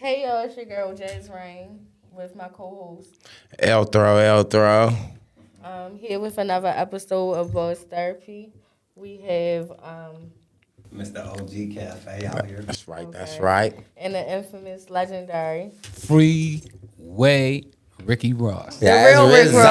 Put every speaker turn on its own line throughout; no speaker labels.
Hey y'all, it's your girl Jass Reign with my co-host.
El Throw.
Here with another episode of Boss Therapy. We have
Mr. OG Cafe out here.
That's right.
okay,
That's right.
and the infamous legendary.
Freeway Rick Ross.
The real Rick Ross.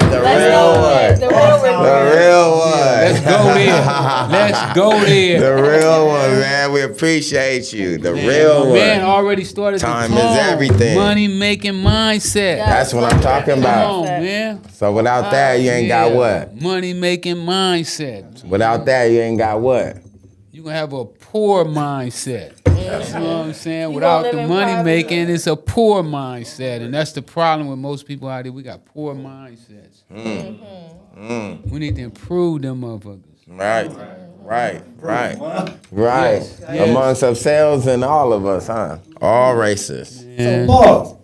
The
Let's
real
go
one.
with the real Rick
The
Ross.
real one.
Let's go there. Let's go there.
The real one, man. We appreciate you. The
Man,
real
my man
one.
already started
Time
the
is
tone.
everything.
Money making mindset.
Yeah.
That's what I'm talking
Come
about.
on, man.
So without that, you ain't got what?
Money making mindset.
Without that, you ain't got what?
You're going to have a poor mindset. You know what I'm saying?
You
Without
gonna
the
live in
money
poverty.
making, it's a poor mindset. And that's the problem with most people out there. We got poor mindsets. We need to improve them motherfuckers.
Right.
Yes.
Amongst ourselves and all of us, huh? All races.
Yeah.
Boss,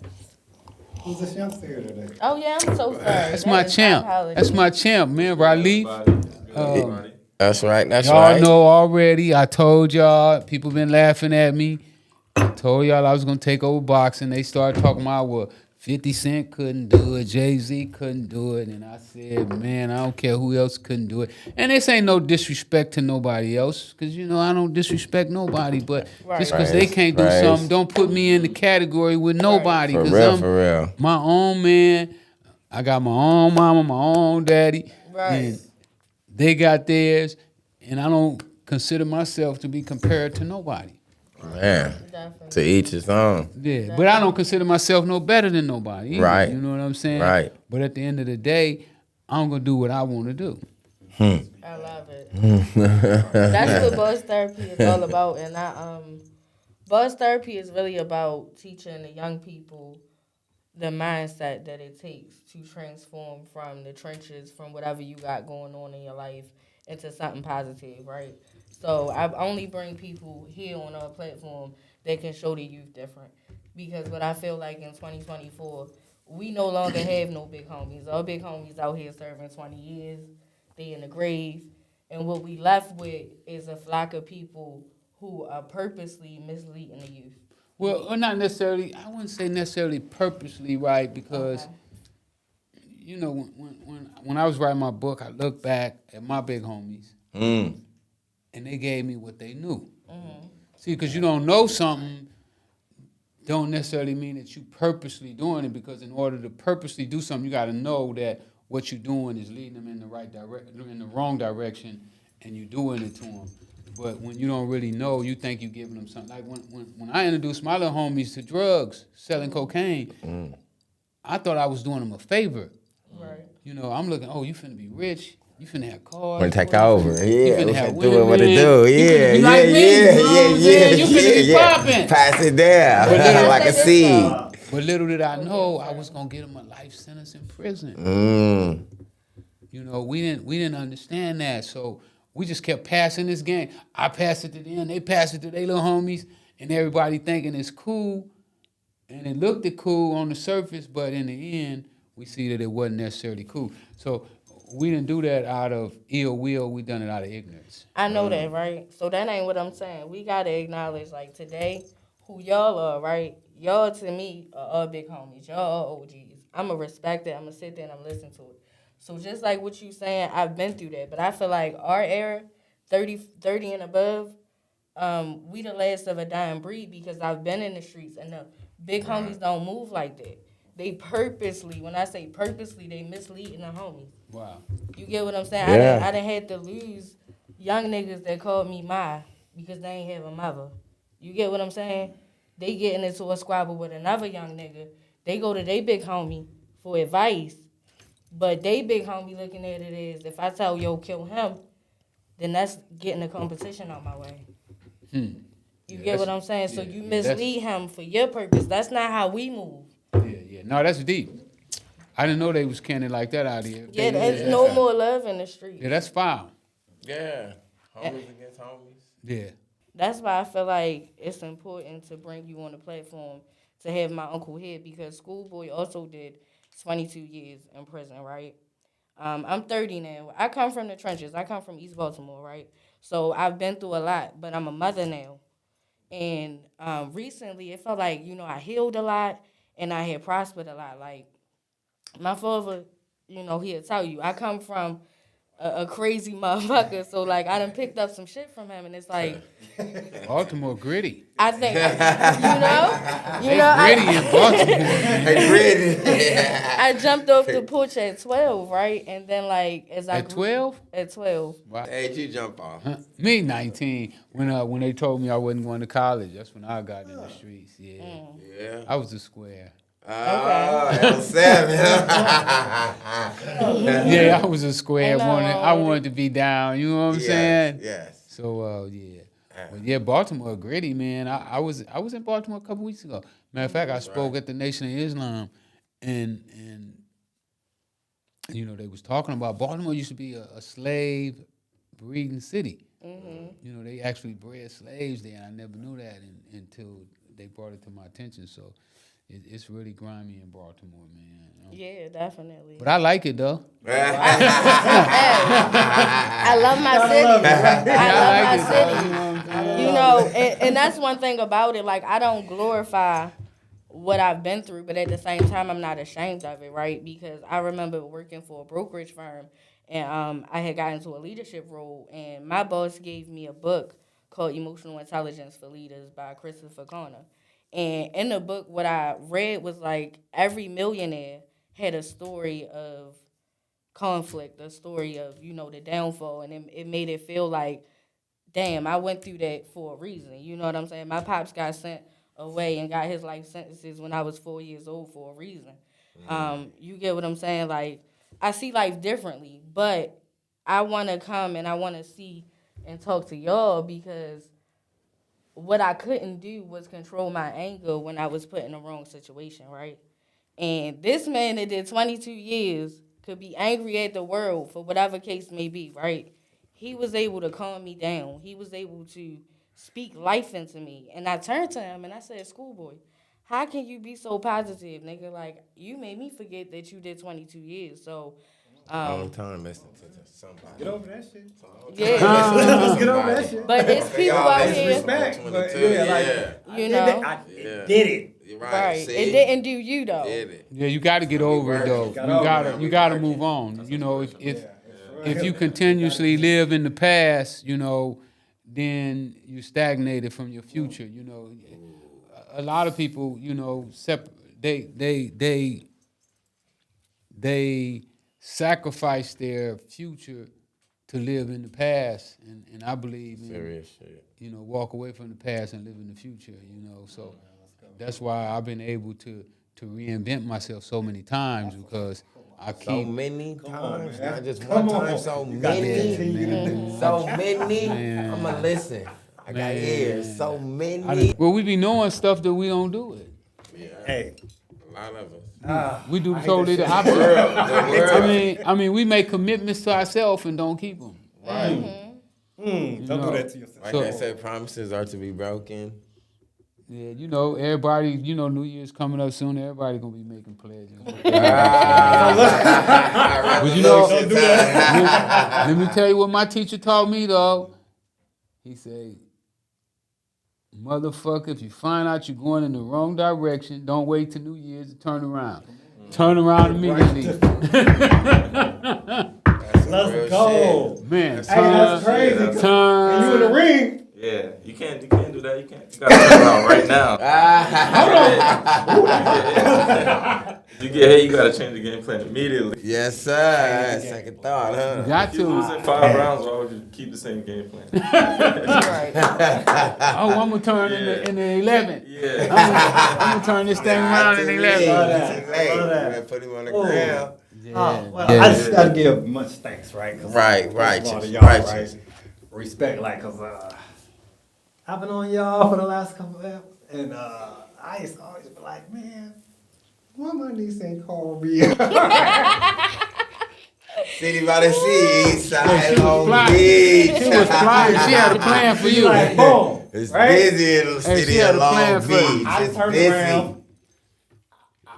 who's this youngster here today?
Oh yeah, I'm so sorry.
That's my champ. That's my champ, man. Raleigh.
That's right. That's
Y'all
right.
know already. I told y'all. People been laughing at me. I told y'all I was gonna take over boxing. They started talking about, well, 50 Cent couldn't do it, Jay-Z couldn't do it, and I said, man, I don't care who else couldn't do it. And this ain't no disrespect to nobody else, because you know I don't disrespect nobody. But just because they can't do
Right.
something, don't put me in the category with nobody.
For
'cause
real,
I'm
for real.
my own man. I got my own mama, my own daddy.
Right.
And they got theirs, and I don't consider myself to be compared to nobody.
Man,
Definitely.
to each his own.
Yeah, but I don't consider myself no better than nobody either,
Right.
You know what I'm saying?
Right.
But at the end of the day, I'm going to do what I want to do.
I love it. That's what Buzz Therapy is all about. And Buzz Therapy is really about teaching the young people the mindset that it takes to transform from the trenches, from whatever you got going on in your life, into something positive, right? So I only bring people here on our platform that can show the youth different. Because what I feel like in 2024, we no longer have no big homies. Our big homies out here serving 20 years. They in the grave. And what we left with is a flock of people who are purposely misleading the youth.
Well, not necessarily, I wouldn't say necessarily purposely, right? Because, you know, when I was writing my book, I looked back at my big homies, and they gave me what they knew. See, because you don't know something, don't necessarily mean that you purposely doing it, because in order to purposely do something, you got to know that what you're doing is leading them in the right direction, in the wrong direction, and you're doing it to them. But when you don't really know, you think you're giving them something. Like when I introduced my little homies to drugs, selling cocaine, I thought I was doing them a favor.
Right.
You know, I'm looking, oh, you finna be rich. You finna have cars.
Wanna take
boy, you
over.
finna-
Yeah,
you finna
we
have
finna do what it
women.
do.
You
Yeah,
finna be like me, you know what I'm saying? You finna be popping.
Pass it down
But then-
like a seed.
But little did I know I was gonna get them a life sentence in prison. You know, we didn't understand that, so we just kept passing this game. I passed it to them, they passed it to their little homies, and everybody thinking it's cool, and it looked cool on the surface, but in the end, we see that it wasn't necessarily cool. So we didn't do that out of ill will. We done it out of ignorance.
I know that, right? So that ain't what I'm saying. We got to acknowledge, like, today, who y'all are, right? Y'all, to me, are all big homies. Y'all are OGs. I'm going to respect it. I'm going to sit there and I'm listening to it. So just like what you saying, I've been through that. But I feel like our era, 30 and above, we the last of a dying breed, because I've been in the streets and the big homies don't move like that. They purposely, when I say purposely, they misleading the homies.
Wow.
You get what I'm saying?
Yeah.
I done had to lose young niggas that called me ma because they ain't have a mother. You get what I'm saying? They getting into a squabble with another young nigga. They go to their big homie for advice, but they big homie looking at it as, if I tell yo kill him, then that's getting the competition out my way. You get what I'm saying? So you mislead him for your purpose. That's not how we move.
Yeah. No, that's deep. I didn't know they was canning like that out here.
Yeah, there's no more love in the street.
Yeah, that's foul.
Yeah. Homies against homies.
Yeah.
That's why I feel like it's important to bring you on the platform to have my uncle here, because Schoolboy also did 22 years in prison, right? I'm 30 now. I come from the trenches. I come from East Baltimore, right? So I've been through a lot, but I'm a mother now. And recently, it felt like, I healed a lot and I had prospered a lot. Like, my father, he'll tell you, I come from a crazy motherfucker. So, like, I done picked up some shit from him. And it's like,
Baltimore gritty.
I think,
Gritty in Baltimore.
I jumped off the porch at 12, right? And then, like, as I
At 12?
At 12.
Wow.
Hey, you jump off.
Me, 19. When they told me I wasn't going to college, that's when I got in the streets. Yeah.
Yeah.
I was a square.
L7.
Yeah, I was a square.
Ain't nothing wrong
I
with
wanted to be down. You know what I'm saying?
Yes.
So yeah. But yeah, Baltimore gritty, man. I was in Baltimore a couple weeks ago. Matter of fact, I spoke at the Nation of Islam, and they was talking about Baltimore used to be a slave breeding city. Mm-hmm. They actually bred slaves there, and I never knew that until they brought it to my attention. So it's really grimy in Baltimore, man.
Yeah, definitely.
But I like it though.
I love my city. I love my city. And that's one thing about it. Like, I don't glorify what I've been through, but at the same time, I'm not ashamed of it, right? Because I remember working for a brokerage firm, and I had gotten into a leadership role, and my boss gave me a book called Emotional Intelligence for Leaders by Christopher Connor. And in the book, what I read was like every millionaire had a story of conflict, a story of, the downfall. And it made it feel like, damn, I went through that for a reason. You know what I'm saying? My pops got sent away and got his life sentences when I was 4 years old for a reason. You get what I'm saying? Like, I see life differently, but I want to come and I want to see and talk to y'all because what I couldn't do was control my anger when I was put in the wrong situation, right? And this man that did 22 years could be angry at the world for whatever case may be, right? He was able to calm me down. He was able to speak life into me. And I turned to him and I said, schoolboy, how can you be so positive, nigga? Like, you made me forget that you did 22 years. So,
long time listening to somebody.
Get over that shit.
yeah.
Let's get over that shit.
But it's people out here,
Respect. But
you know.
I did it.
Right.
See?
It didn't do you, though.
Did it.
Yeah, you got to get over it though. You got to move on. If you continuously live in the past, then you stagnated from your future. A lot of people, they sacrifice their future to live in the past, and I believe in
Serious shit.
walk away from the past and live in the future. So that's why I've been able to reinvent myself so many times because I keep
So many times, not just
Come
one time.
on.
So
You gotta continue to
many,
do.
so many.
Man.
I'ma listen. I got
Man.
ears. So many.
well, we be knowing stuff that we don't do it.
Hey.
A lot of us.
We do
I hate
totally
that
the
shit.
opposite. I mean, we make commitments to ourselves and don't keep them.
Right.
Don't do that to yourself.
Like
So-
they said, promises are to be broken.
Yeah, everybody, New Year's coming up soon. Everybody gonna be making pledges. But
Resolution time.
let me tell you what my teacher taught me though. He said, "Motherfucker, if you find out you're going in the wrong direction, don't wait till New Year's to turn around. Turn around immediately."
Let's
Real
go.
Man,
Hey, that's crazy.
Yeah,
turn.
And you in the ring.
Yeah, you can't do that. You gotta turn around right now. You get here, you gotta change the game plan immediately.
Yes, sir. Second thought, huh?
Got
If you lose
to.
in 5 rounds, why would you keep the same game plan?
Right.
Oh, I'm gonna turn in the 11th.
Yeah.
I'm gonna turn this thing around in the 11th.
Love that.
Too late.
Love that.
You better put him on the
Oh.
ground.
Well, I just gotta give much thanks, right? 'Cause
Right,
a lot
righteous,
of y'all,
righteous.
right? Respect, like, cause I've been on y'all for the last couple of episodes, and I used to always be like, man, why my niece ain't called me?
City by the sea, east side,
She was
Long
flying.
Beach.
She was flying. She had a plan for you.
Like, boom,
It's
right?
busy in the
Hey,
city
she had
of
a plan
Long
for
Beach.
you.
I
It's
turned
busy.
around,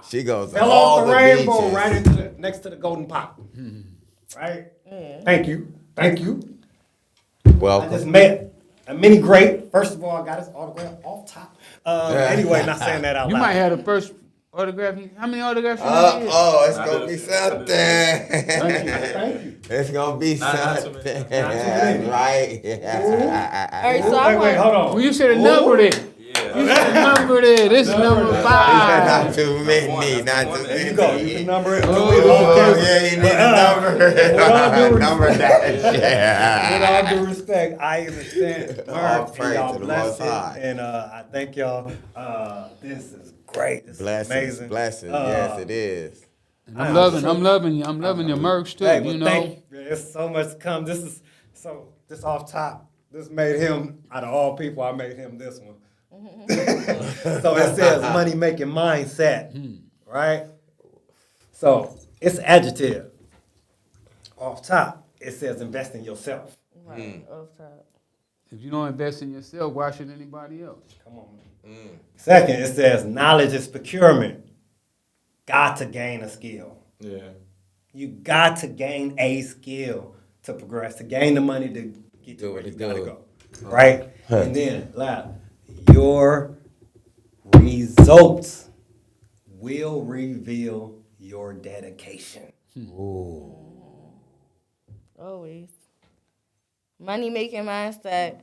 She goes to
fell
all
off the
the
rainbow
beaches.
right into next to the Golden Pop. Right? Thank you. I just
Welcome.
met a mini great. First of all, I got his autograph off top. Anyway, not saying that out
You
loud.
might have the first autograph. How many autographs you did?
It's gonna be something.
Thank you.
It's gonna be something. That's right.
All right, so I
Wait, hold
want.
on.
Well, you should have numbered it. You should have numbered it. This is number
Not
5.
too many. Not too
There
many.
you go. You can number it.
Oh, yeah, you need a number. Number that.
With all due respect, I understand.
All
And
praise
y'all
to the
bless
Most
it.
High.
And I thank y'all. This is great. This
Blessings,
is amazing.
blessings. Yes, it is.
I'm loving your merch too.
Hey, well,
You know.
thank you. There's so much to come. This off top. This made him, out of all people, I made him this one. So it says money making mindset, right? So it's adjective. Off top, it says invest in yourself.
Right, off top.
If you don't invest in yourself, why should anybody else?
Come on, man. Second, it says knowledge is procurement. Got to gain a skill.
Yeah.
You got to gain a skill to progress, to gain the money to get to where you gotta go. Right? And then, loud, your results will reveal your dedication.
Always. Money making mindset.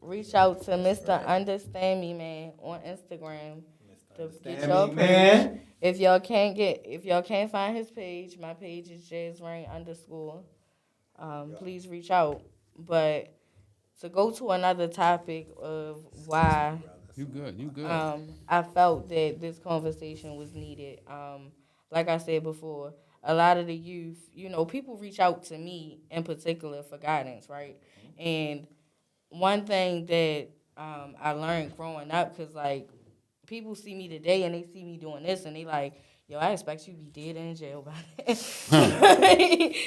Reach out to Mr. Understand Me Man on Instagram to get your page.
Man.
If y'all can't find his page, my page is Jass Reign _. Please reach out. But to go to another topic of why
You good.
I felt that this conversation was needed. Like I said before, a lot of the youth, people reach out to me in particular for guidance, right? And one thing that I learned growing up, because, like, people see me today and they see me doing this and they like, yo, I expect you to be dead in jail by then.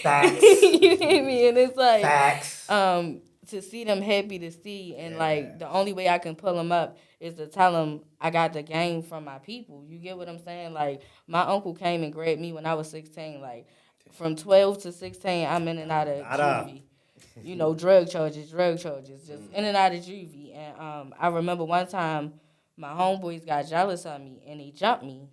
Facts.
You get me? And it's like,
Facts.
to see them happy to see, and like the only way I can pull them up is to tell them I got the game from my people. You get what I'm saying? Like, my uncle came and grabbed me when I was 16. Like, from 12 to 16, I'm in and out of juvie. Drug charges, just in and out of juvie. And I remember one time my homeboys got jealous of me and they jumped me.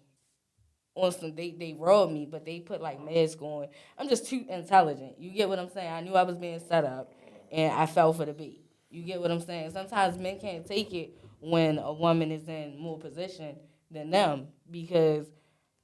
On some, they robbed me, but they put like mask on. I'm just too intelligent. You get what I'm saying? I knew I was being set up, and I fell for the bait. You get what I'm saying? Sometimes men can't take it when a woman is in more position than them, because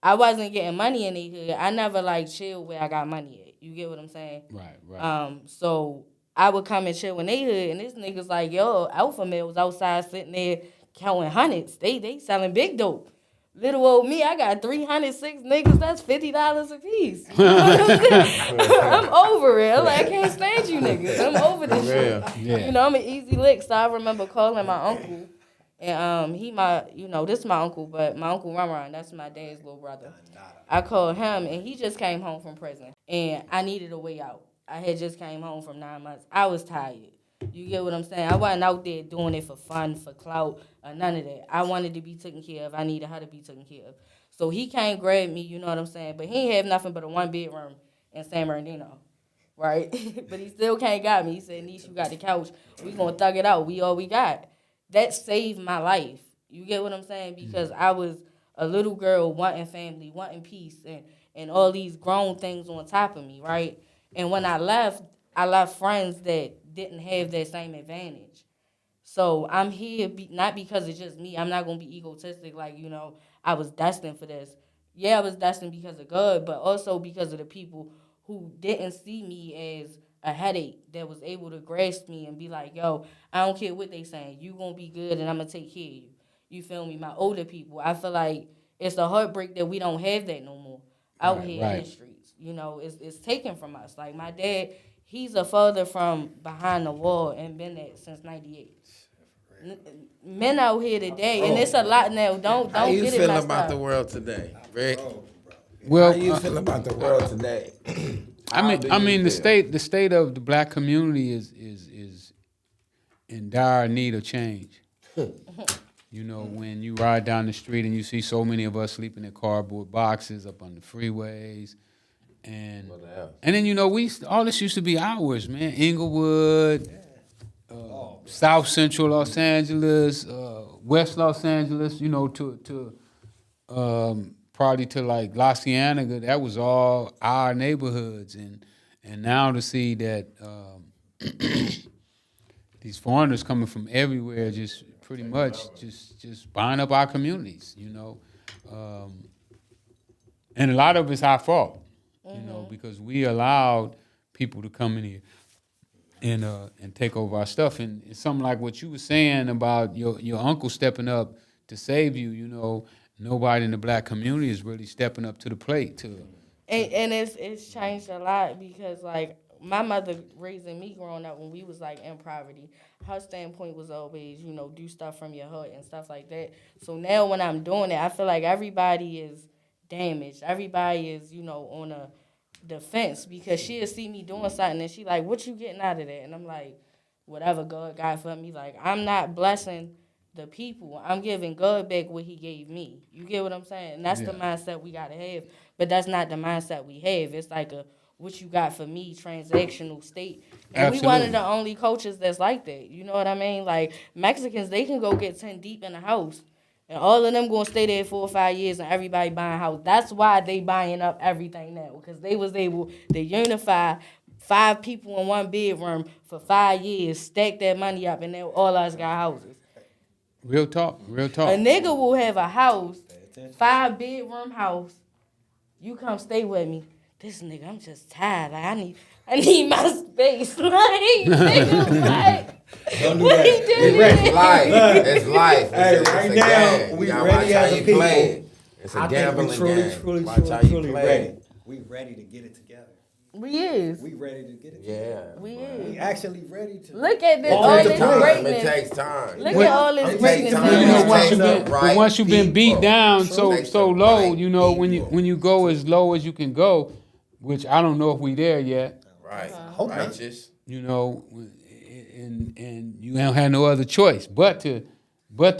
I wasn't getting money in their hood. I never like chill where I got money at. You get what I'm saying?
Right.
So I would come and chill in their hood, and this nigga's like, yo, alpha male was outside sitting there counting hundreds. They selling big dope. Little old me, I got 306 niggas. That's $50 a piece. You know what I'm saying? I'm over it. I'm like, I can't stand you niggas. I'm over this shit.
Yeah.
I'm an easy lick. So I remember calling my uncle, and this is my uncle, but my uncle Run, that's my dad's little brother. I called him, and he just came home from prison, and I needed a way out. I had just came home from 9 months. I was tired. You get what I'm saying? I wasn't out there doing it for fun, for clout, or none of that. I wanted to be taken care of. I needed her to be taken care of. So he came grab me, you know what I'm saying? But he ain't have nothing but a 1-bedroom in San Bernardino, right? But he still can't got me. He said, Niche, you got the couch. We gonna thug it out. We all we got. That saved my life. You get what I'm saying? Because I was a little girl wanting family, wanting peace, and all these grown things on top of me, right? And when I left friends that didn't have that same advantage. So I'm here not because it's just me. I'm not going to be egotistic like, I was destined for this. Yeah, I was destined because of God, but also because of the people who didn't see me as a headache, that was able to grasp me and be like, yo, I don't care what they saying. You going to be good and I'm going to take care of you. You feel me? My older people, I feel like it's a heartbreak that we don't have that no more out here in the streets. It's taken from us. Like, my dad, he's a father from behind the wall and been there since 98. Men out here today, and it's a lot now. Don't
How you
get it
feel
messed
about
up.
the world today, Rick?
Well,
How you feel about the world today?
I mean, the state of the black community is in dire need of change. When you ride down the street and you see so many of us sleeping in cardboard boxes up on the freeways, and then all this used to be ours, man. Inglewood, South Central Los Angeles, West Los Angeles, you know, to probably to like La Cienega, that was all our neighborhoods, and now to see that these foreigners coming from everywhere, just pretty much just buying up our communities, you know, and a lot of it's our fault, you know, because we allowed people to come in here and take over our stuff. And it's something like what you were saying about your uncle stepping up to save you, you know, nobody in the black community is really stepping up to the plate to.
And it's changed a lot because like my mother raising me growing up when we was like in poverty, her standpoint was always, you know, do stuff from your heart and stuff like that. So now when I'm doing it, I feel like everybody is damaged. Everybody is, you know, on a defense because she'll see me doing something and she like, what you getting out of that? And I'm like, whatever God got for me. Like, I'm not blessing the people. I'm giving God back what he gave me. You get what I'm saying? And that's the mindset we got to have. But that's not the mindset we have. It's like a what you got for me transactional state. And
Absolutely.
we one of the only cultures that's like that. You know what I mean? Like, Mexicans, they can go get 10 deep in a house. And all of them gonna stay there 4 or 5 years and everybody buying a house. That's why they buying up everything now. Because they was able to unify 5 people in one bedroom for 5 years, stack that money up, and then all us got houses.
Real talk, real talk.
A nigga will have a house, 5-bedroom house. You come stay with me. This nigga, I'm just tired. Like, I need my space. Like, nigga, like.
Don't do
What
that.
he did?
It's life. It's life.
Hey,
It's
right
a
now,
game.
we
You gotta
ready
watch how
as a
you
people.
play it. It's a
I think
gambling
we
game.
truly
Watch how you play
ready.
it.
We ready to get it together.
We is.
We ready to get it
Yeah.
together.
We
We
is.
actually ready to.
Look at this,
All
all
the
this
time.
It
greatness.
takes time.
Look
Well,
at all this
it
greatness.
takes
Well, you
time.
know,
It
once
takes
you've
the
been,
right
once you've been beat
people.
down
It
so
takes the
low,
right
you know, when
people.
you go as low as you can go, which I don't know if we there yet,
Right.
Hope not.
Righteous.
you know, and you don't have no other choice but to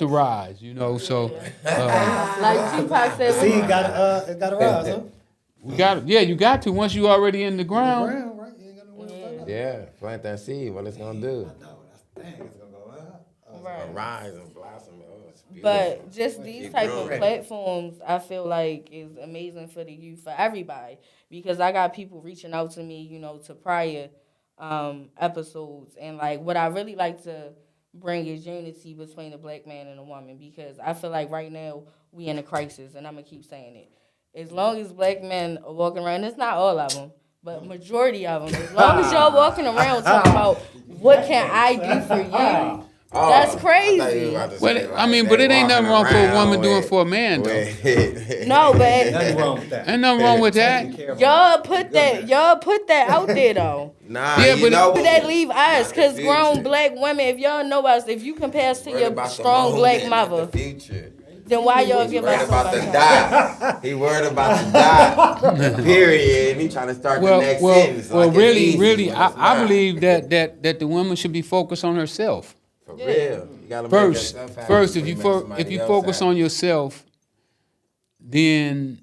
rise, you know. So
Like Tupac said,
See, it gotta rise, huh?
we got you got to once you already in the ground.
Ground, right? You ain't got nowhere to find out.
Yeah. Plant that seed. What it's gonna do?
No, that's dang, it's gonna go up.
right.
Rise and blossom. Oh, it's beautiful.
But just these
Keep
type of
growing.
platforms, I feel like is amazing for the youth, for everybody. Because I got people reaching out to me, you know, to prior episodes. And, like, what I really like to bring is unity between a black man and a woman. Because I feel like right now we in a crisis, and I'm going to keep saying it. As long as black men are walking around, it's not all of them, but majority of them. As long as y'all walking around talking about what can I do for you,
Oh,
that's
I thought
crazy.
you were about to
Well,
say, like,
I mean,
they
but it ain't nothing
walking
wrong for a woman
around
doing
with-
for a man, though.
with-
No, but
Nothing wrong with that.
Ain't nothing wrong with that.
Taking care of
y'all
them.
put that out there though.
Nah,
Yeah,
you
but
know
But that leave us,
Not the
cause grown
future.
black women, if y'all know us, if you compare us to
Worried
your
about the
strong
moment,
black
not
mother,
the future.
then why y'all
He's
give
worried
us so
about
much
the
time?
dot. He worried about the dot. Period. And he trying to start the next sentence.
Well,
like it's
really,
easy
really,
when it's
I
not.
believe that the woman should be focused on herself.
For real. You gotta make
First,
yourself happy
if
before
you
make somebody
if you
else
focus
happy.
on yourself, then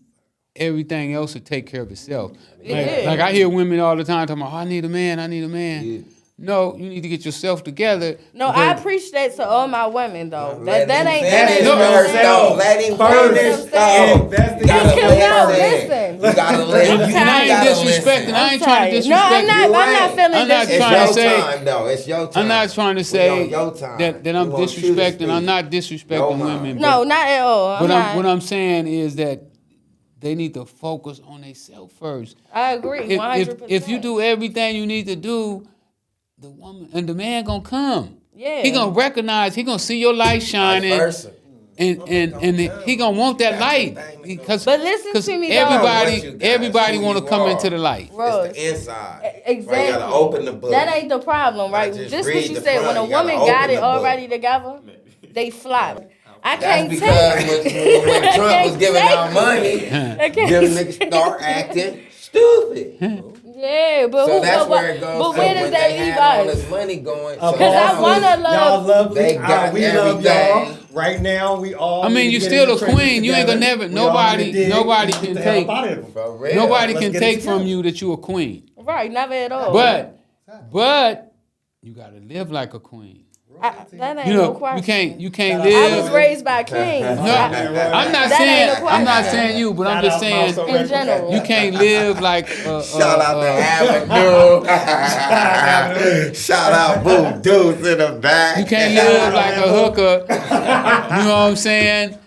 everything else will take care of itself.
is.
Like I hear women all the time talking about, I need a man, I need a man.
Yeah.
No, you need to get yourself together.
No, I
because-
preach that to all my women though.
Let
That
him
ain't
finish
that
No,
first,
ain't
though. Let him
First,
finish, though.
investigate.
You gotta
Yes,
let
no,
him
listen.
You gotta let him.
I'm
And I ain't
gotta
disrespecting.
listen.
I ain't trying to
tired.
disrespect.
No, I'm not.
You
I'm not
right.
feeling
I'm not
It's
trying
your
to say-
time, though. It's your time.
I'm not trying to
We
say
on your time.
that I'm
We want you to
disrespecting.
speak.
I'm not disrespecting
No,
women.
No, not at all.
But
I'm
what
not.
I'm saying is that they need to focus on themselves first.
I agree, 100%.
If you do everything you need to do, the woman and the man gonna come.
Yeah.
He gonna recognize. He gonna see your light
Vice
shining,
versa.
and he gonna want that light because
But listen to me, though.
What you
everybody
got,
everybody
who
want to
you
come
are.
into the light.
Ross,
It's the inside.
exactly.
Right, you gotta open the book.
That ain't the problem,
Not
right?
just
Just what
read
you
the
said. When
front,
a
you gotta
woman got
open
it
the book.
already together, they flop. I
That's
can't
because
take.
when Trump was giving out money,
I
them
can't.
niggas start acting stupid.
Yeah, but
So
who?
that's
but,
where it goes.
but
So
where does
when
that
they
leave
had all
us?
this money going,
Because
I wanna love-
Y'all lovely.
They got
We love
everything.
y'all. Right now, we all.
I mean,
need to
you
get
still
in the
a
trenches
queen. You ain't gonna
together.
never-
We all need to dig
nobody
and get
can
the hell
take-
up out of them.
For real.
Nobody
Let's
can
get it
take from
together.
you that you a queen.
Right, never at all.
But you gotta live like a queen.
That ain't
You know,
no question.
you can't
I
live.
was raised by kings.
No, I'm not
That
saying
ain't a
I'm not
question.
saying you, but I'm just saying
In general.
you can't live like
Shout out to Avenue. Shout out Boom Deuce in the back.
you can't live like a hooker. You know what I'm saying?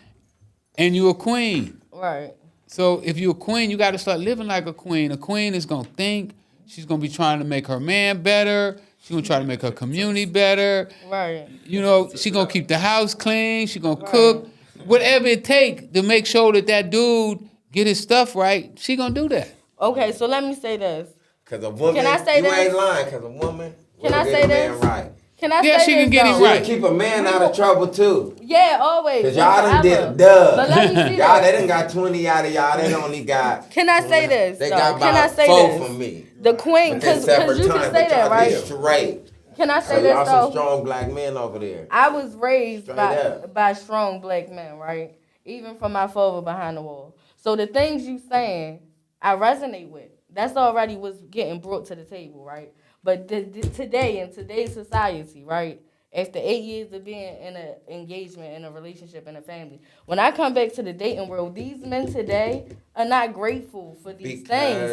And you a queen.
Right.
So if you're a queen, you got to start living like a queen. A queen is gonna think. She's gonna be trying to make her man better. She's gonna try to make her community better.
Right.
You know, she gonna keep the house clean. She gonna cook, whatever it take to make sure that dude get his stuff right. She gonna do that.
Okay, so let me say this.
Cause a woman,
Can I say
you
this?
ain't lying. Cause a woman,
Can
will
I
get
say
a man
this?
right.
Can I
Yeah,
say
she
this,
can get him
though?
right.
Keep a man out of trouble too.
Yeah, always.
Cause y'all done
forever.
did dub.
But let me see
Y'all,
this.
they done got 20 out of y'all. They only got.
Can I say this?
They
though?
got
Can I
about
say
4
this?
from me.
The queen,
But they
because
separate
you
time,
can
but
say that,
y'all
right?
did straight.
Can I
So
say this
y'all some
though?
strong black men over there.
I was raised
Straight
by
up.
strong black men, right? Even from my father behind the wall. So the things you saying, I resonate with. That's already what's getting brought to the table, right? But today, in today's society, right? After 8 years of being in an engagement, in a relationship, in a family, when I come back to the dating world, these men today are not grateful for these
Because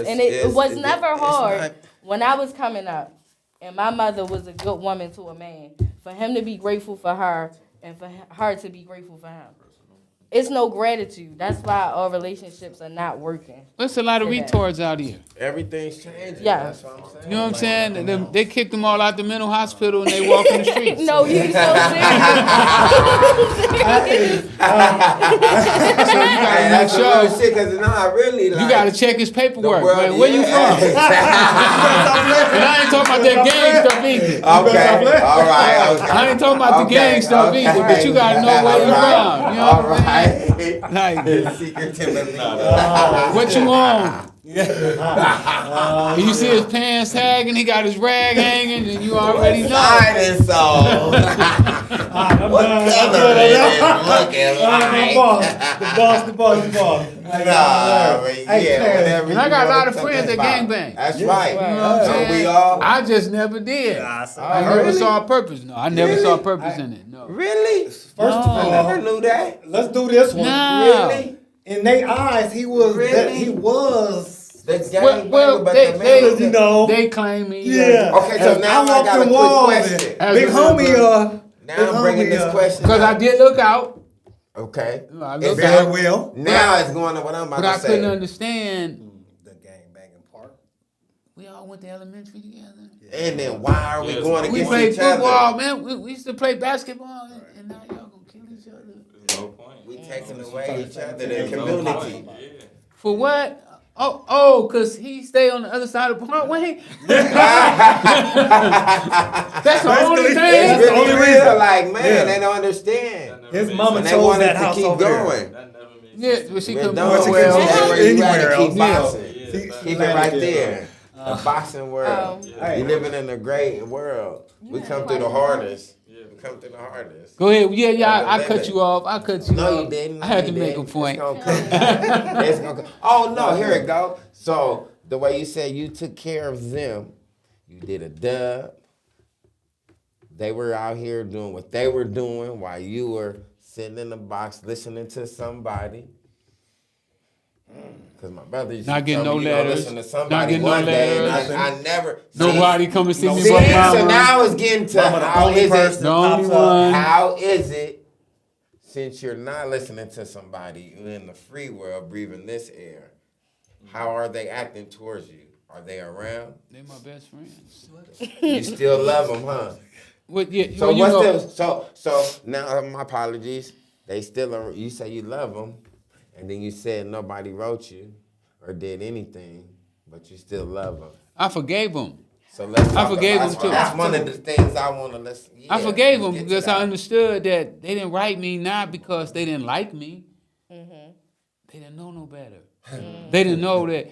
things. And it was never
it's
hard
not-
when I was coming up. And my mother was a good woman to a man. For him to be grateful for her and for her to be grateful for him. It's no gratitude. That's why our relationships are not working.
There's a lot of
Say that.
retards out here.
Everything's changing.
Yeah.
That's what I'm saying.
You know what I'm saying? They kicked them all out the mental hospital and they walk in the streets.
No, you so serious.
So you gotta
Hey,
make
that's some real
sure
shit, cause nah, really, like,
you gotta check his
the
paperwork,
world-
man. Where you
yeah.
from? And I ain't talking about that gang stuff either.
Okay, all right. Okay.
I ain't talking about the gang stuff either, but you gotta know where you from. You know
All
what I'm saying?
right.
Like,
Secret Timothy.
what you on? And you see his pants sagging, he got his rag hanging, and you already know.
Side and soul. What color is it looking like?
The boss.
Nah, but yeah, whatever.
And I
you
got a lot
wanna
of
talk
friends that
about.
gangbang.
That's right.
You know what I'm
Don't
saying?
we all?
I just never did. I never saw a purpose. No, I never saw a purpose in it. No.
Really?
First of
I
all,
never knew that.
let's do this one.
No.
Really?
In their eyes, he was
Really?
he was.
The gang
Well,
but
they-
the
they-
man.
You know.
They claim me.
Yeah.
Okay, so now I
walked
got a
them
quick
walls
question.
and
As
Big
a
homie,
rapper.
Now I'm bringing this question
Because I
up.
did look out,
Okay.
I
It's
looked
very
out,
well.
Now it's going to what I'm about
but I
to say.
couldn't understand.
The gang banging part.
We all went to elementary together.
And then why are we going
We
against
played
each
football,
other?
man. We used to play basketball, and now y'all gonna kill each other.
No point.
We taking away each other, the community.
For what? Cause he stay on the other side of the parkway. That's the only
It's
thing.
the
really
only
real,
reason.
like, man,
Yeah.
they don't understand.
His mama
And they
chose
wanted
that
to
house
keep
over there.
going.
Yeah, but she
Well,
couldn't.
don't
she
well,
couldn't
stay
go
where you at
anywhere
and keep
else.
boxing.
See,
Keep it right
yeah.
there. The boxing world.
Hey.
We living in a great world. We come through the hardest. We come through the hardest.
Go ahead. Yeah. I
Live
cut
it.
you off. I cut you
No,
off.
you didn't.
I had
You
to make a
didn't.
point.
It's gonna come. It's gonna come. Oh no, here it go. So the way you said you took care of them, you did a dub. They were out here doing what they were doing while you were sitting in the box listening to somebody. Because my brother used
Not
to
getting
tell
no
me, you gonna
letters.
listen to
Not
somebody
getting no
one day, and
letters.
I never.
Nobody come and see me
See,
but
so
mama.
now it's getting to
Mama, the
how
only
is
person
it?
The only
pops up.
one.
How is it, since you're not listening to somebody in the free world breathing this air, how are they acting towards you? Are they around?
They're my best friends.
You still love them, huh?
What? Yeah.
So
well, you
what's
know,
the so now? My apologies. They still are. You say you love them, and then you said nobody wrote you or did anything, but you still love them.
I forgave them.
So let's.
I
talk
forgave
about,
them, too.
That's one of the things I want to listen.
I
yeah,
forgave
let's
them
get to
because
that.
I understood that they didn't write me not because they didn't like me. They didn't know no better. They didn't know that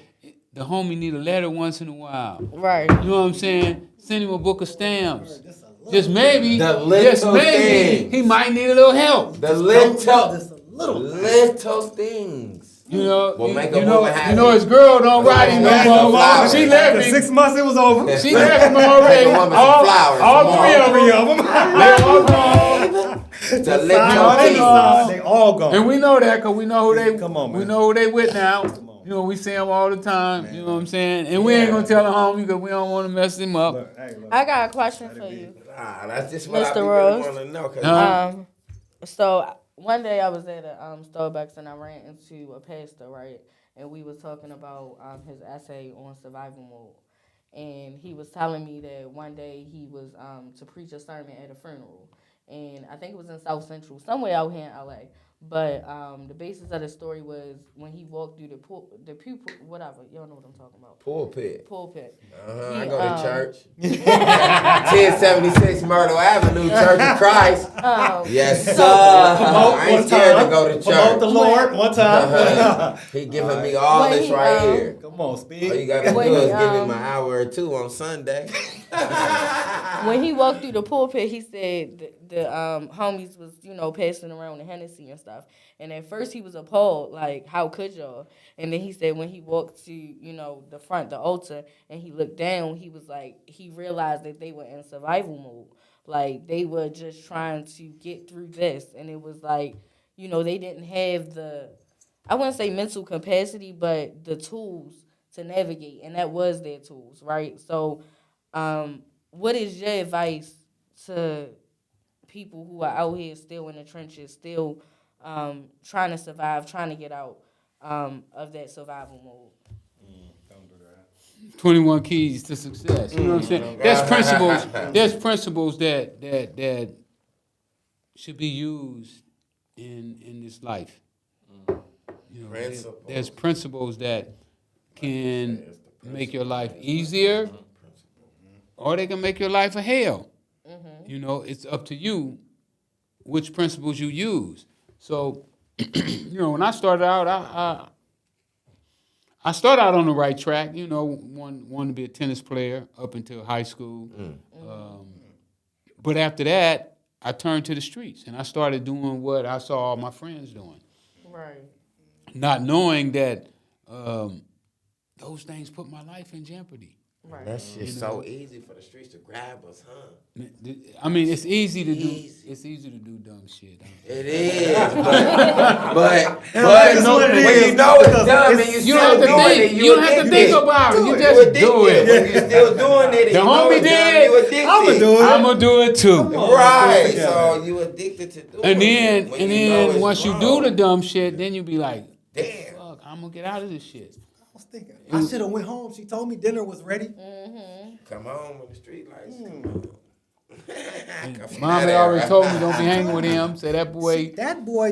the homie need a letter once in a while.
Right.
You know what I'm saying? Send him a book of stamps. Just maybe,
The
just
little
maybe,
things.
he might need a little help.
The little
Just a little.
little things.
You know,
Well, make a
you know,
woman happy.
you know his girl don't ride him
Make
no
some
more.
flowers.
She left
After
him.
6 months, it was over.
She left him already.
Make a woman some flowers.
All
Some
three
more.
of them. They all gone.
To lick
They
your teeth.
all
They all gone.
And we know that because we know who they.
Come on,
We
man.
know who they with now.
Come on.
You know, we see them all the time. You know what I'm saying? And we ain't gonna tell the homie because we don't want to mess him up.
Look, hey, look.
I got a question for you.
Nah, that's just what I
Mr.
be
Rose.
really want to know. 'Cause
So one day I was at a Starbucks and I ran into a pastor, right? And we was talking about his essay on survival mode. And he was telling me that one day he was to preach a sermon at a funeral. And I think it was in South Central, somewhere out here in LA. But the basis of the story was when he walked through the pupil, whatever, y'all know what I'm talking about.
Pulpit.
Pulpit.
I go to church. 1076 Myrtle Avenue, Church of Christ. Yes, sir. I ain't scared to go to church.
Promote the Lord one time.
He giving me all
When
this
he,
right here.
Come on,
All
speed.
you gotta do
when
is
he,
give him an hour or two on Sunday.
When he walked through the pulpit, he said the homies was, passing around the Hennessy and stuff. And at first he was appalled, like, how could y'all? And then he said when he walked to, the front, the altar, and he looked down, he was like, he realized that they were in survival mode. Like, they were just trying to get through this. And it was like, they didn't have I wouldn't say mental capacity, but the tools to navigate. And that was their tools, right? So, what is your advice to people who are out here still in the trenches, still trying to survive, trying to get out of that survival mode?
Don't do that.
21 keys to success. You know what I'm saying? There's principles. There's principles that should be used in this life. There's principles that can make your life easier, or they can make your life a hell. It's up to you which principles you use. So, when I started out, I started out on the right track. Wanted to be a tennis player up until high school. But after that, I turned to the streets and I started doing what I saw all my friends doing.
Right.
Not knowing that those things put my life in jeopardy.
Right.
That shit's so easy for the streets to grab us, huh?
I mean, it's easy to do. It's easy to do dumb shit.
It is, but
That's what it
when
is.
you know it's dumb and
You don't have to think. You don't have to think about it. You just do it.
When you still doing it,
The homie did.
You addicted.
I'ma do it.
I'm gonna do it too.
Right, so you addicted to doing
And
it. When you know it's
once you
wrong.
do the dumb shit, then you be like,
Damn.
fuck, I'm gonna get out of this shit.
I was thinking, I should have went home. She told me dinner was ready.
Come on when the street lights come on.
Mom had already told me don't be hanging with him. Say that boy
That boy,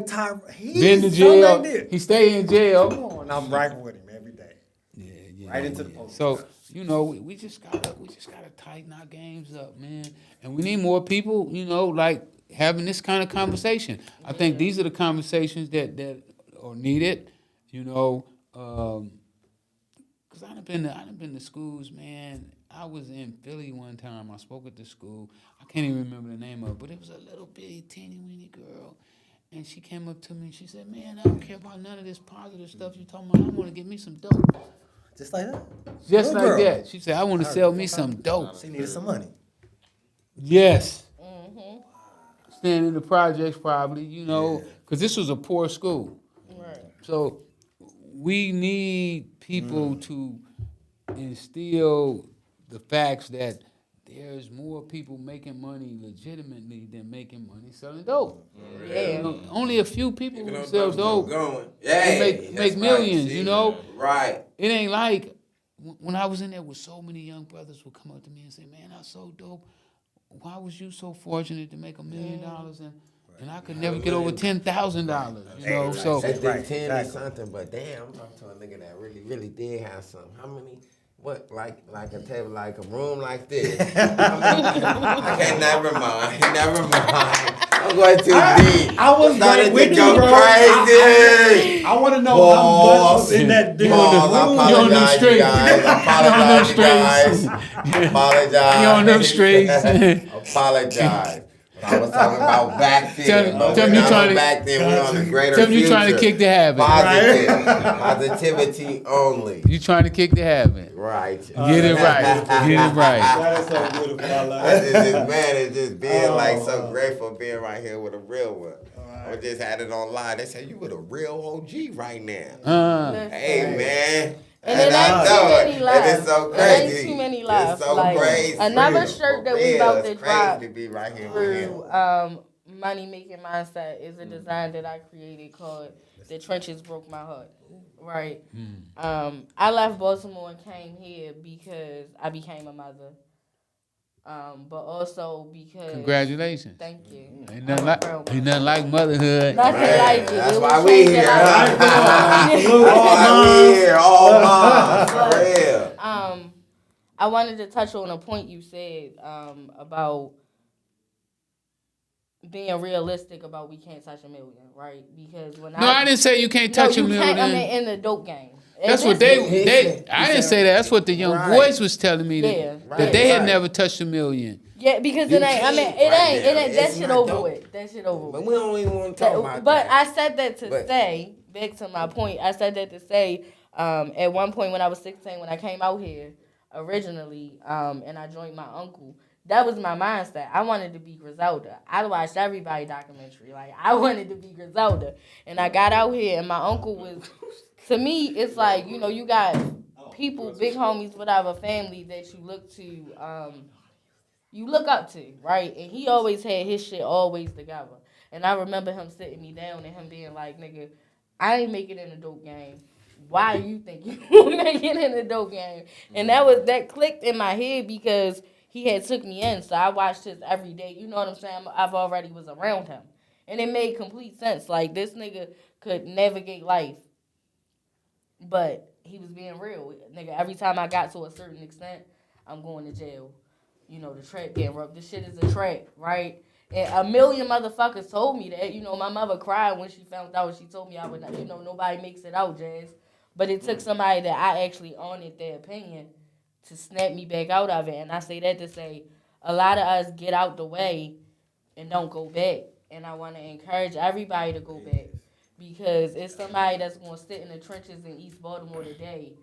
he's
been to
something
jail.
like this.
He stay in jail.
Come on, I'm right with him every day.
Yeah.
Right into the post.
So we just gotta tighten our games up, man. And we need more people, like having this kind of conversation. I think these are the conversations that are needed, because I done been to schools, man. I was in Philly one time. I spoke at the school. I can't even remember the name of it, but it was a little bitty, teeny-weeny girl. And she came up to me and she said, man, I don't care about none of this positive stuff you talking about. I want to get me some dope.
Just like that.
Just
Little
like
girl.
that. She said, I want to sell me some dope.
She needed some money.
Yes. Staying in the projects probably, because this was a poor school.
Right.
So we need people to instill the facts that there's more people making money legitimately than making money selling dope.
Yeah.
Only a few people who sell dope
Yeah,
make millions,
Right.
It ain't like when I was in there with so many young brothers would come up to me and say, man, I sold dope. Why was you so fortunate to make $1 million and I could never get over $10,000? So
They think
Right,
10
exactly.
is something, but damn, I'm talking to a nigga that really, really did have some. How many? What, like a table, like a room like this? Okay, never mind. I'm going too deep.
I was
Started
right with
to
you,
go
bro.
crazy.
I want to know how much was in that dinner.
Pause, I
You on them
apologize, you
streets.
guys. Apologize, you guys. Apologize.
You on them streets.
Apologize. I was talking about back then.
Tell me you trying to
back then. We're on the greater
tell me you trying to
future.
kick the habit.
Positivity only.
You trying to kick the habit.
Right.
Get it right. Get it right.
That is so beautiful. I love
I
it.
man is just being like so grateful being right here with a real one. I just had it online. They said you with a real OG right now. Hey man.
And it ain't too many lives.
It's so
It
crazy.
ain't too many lives.
It's so
Like,
crazy.
another shirt that we about to
It's
drop
crazy to be right here with
through
him.
Money Making Mindset is a design that I created called The Trenches Broke My Heart. Right. I left Baltimore and came here because I became a mother. But also because
Congratulations.
Thank you.
Ain't nothing like motherhood.
Nothing
Man,
like it.
that's
It
why
was
we
changing
here.
life.
All we here, all moms, for real.
I wanted to touch on a point you said about being realistic about we can't touch $1 million, right? Because when
I didn't say you can't touch
you
$1 million.
can't, I mean, in the dope game.
That's what I didn't say that. That's what the young boys was telling me that they had never touched $1 million.
Yeah, because it ain't. I mean, it ain't. That shit over with. That shit over
But
with.
we don't even want to talk about
But
that.
I said that to say, back to my point, I said that to say, at one point when I was 16, when I came out here originally, and I joined my uncle, that was my mindset. I wanted to be Griselda. I watched everybody documentary. Like, I wanted to be Griselda. And I got out here, and my uncle was, to me, it's like, you know, you got people, big homies, whatever, family that you look to, you look up to, right? And he always had his shit always together. And I remember him sitting me down and him being like, nigga, I ain't make it in a dope game. Why do you think you will make it in a dope game? And that clicked in my head because he had took me in. So I watched his every day. You know what I'm saying? I've already was around him. And it made complete sense. Like, this nigga could navigate life. But he was being real. Nigga, every time I got to a certain extent, I'm going to jail. You know, the trap getting rough. This shit is a trap, right? And 1 million motherfuckers told me that. You know, my mother cried when she found out. She told me I would not, you know, nobody makes it out, Jazz. But it took somebody that I actually honored their opinion to snap me back out of it. And I say that to say a lot of us get out the way and don't go back. And I want to encourage everybody to go back. Because it's somebody that's going to sit in the trenches in East Baltimore today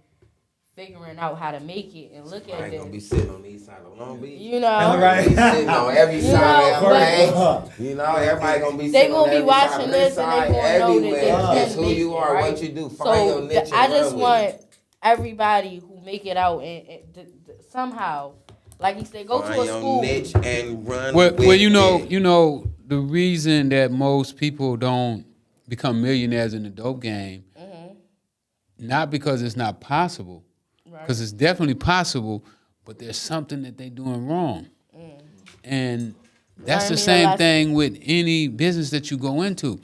figuring out how to make it and look at
I ain't
that.
gonna be sitting on the east side of Long Beach.
You know,
Right.
Be sitting on every
You
side
know,
of LA. You know, everybody gonna be
they
sitting
gonna
on
be
every
watching
side of
this and they gonna know that they
everywhere.
can
It's who
make
you
it,
are,
right?
what you do. Find your niche.
I
and
just
run
want
with it.
everybody who make it out and somehow, like he said, go
Find
to a
your
school.
niche and run
Well,
with
you
it.
know, the reason that most people don't become millionaires in the dope game, not because it's not possible, because it's definitely possible, but there's something that they're doing wrong. And that's
Learn
the
me a
same
lesson.
thing with any business that you go into.